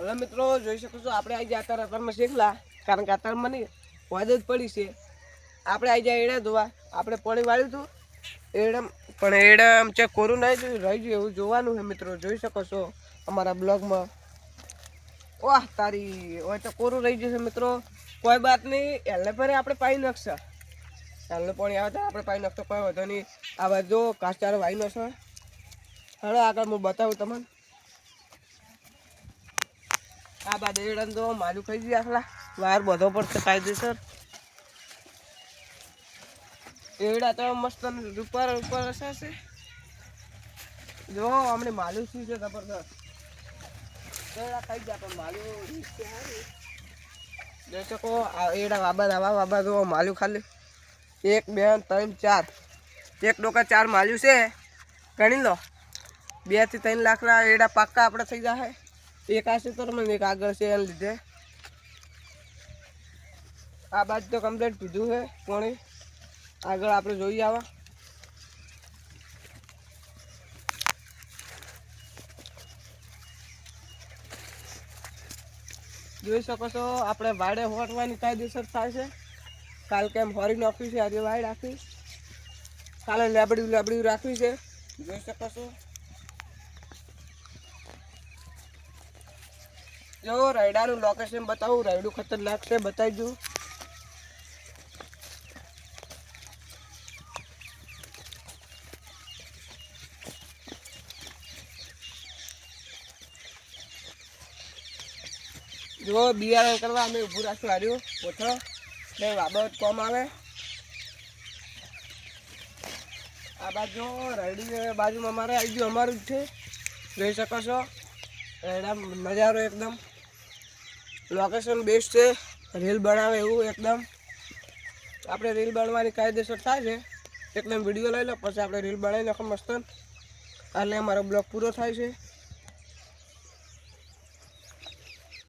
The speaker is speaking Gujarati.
હવે મિત્રો જોઈ શકો છો આપણે આવી જાય અત્યારે અતરમાં શીખલા કારણ કે અતરમાં નહીં વાદ જ પડી છે. આપણે આવી જાય એડા ધોવા આપણે પાણી વાળ્યું હતું એડમ પણ એડમ ચેક કોરું નહીં જોયું રહી ગયું એવું જોવાનું છે મિત્રો. જોઈ શકો છો અમારા બ્લોગમાં. વાહ તારી હોય તો કોરું રહી જશે મિત્રો. કોઈ વાત નહીં એટલે ફરે આપણે પાઈ નાખશે ચાલનું પાણી આવે તો આપણે પાઈ નાખતો કોઈ વધો નહીં. આ બાજુ કાચચારો વાઈ નાખશો. હવે આગળ હું બતાવું તમને. આ બાજુ એડમ તો માલું ખાઈ ગયું આખલા વાર બધો પડશે કાયદેસર. એડા તો મસ્ત ઉપર ઉપર હશે જો હમણાં માલું શું છે જબરદસ્ત. એડા ખાઈ ગયા પણ માલું જોઈ શકો. એડા વાબા જો માલું ખાલી 1 2 3 4 એક ડોકા 4 માલ્યું છે ગણી લો. 2 થી 3 લાખના એડા પાક્કા આપણે થઈ જાય. એક આ છે તો મને એક આગળ છે એને લીધે. આ બાજુ તો કમ્પ્લીટ પીધું છે પાણી. આગળ આપણે જોઈએ આવા જોઈ શકો છો. આપણે વાડે હોટવાની કાયદેસર થાય છે. કાલ કેમ હોરી નાખવી છે આજે વાડ રાખવી. કાલે લેબડી રાખવી છે. જોઈ શકો છો. જો રાયડાનું લોકેશન બતાવું. રાયડું ખતરનાક છે બતાવી દઉં. જો બિયારણ કરવા અમે ઊભું રાખ્યું હાર્યું ઓછો ને બાબત કોમ આવે. આ બાજુ રાયડી બાજુમાં અમારે આવી ગયું અમારું જ છે. જોઈ શકો છો એકદમ નજારો એકદમ લોકેશન બેસ્ટ છે. રીલ બનાવે એવું એકદમ. આપણે રીલ બનાવવાની કાયદેસર થાય છે એકદમ. વિડીયો લઈ લો પછી આપણે રીલ બનાવી નાખો મસ્ત એટલે અમારો બ્લોગ પૂરો થાય છે.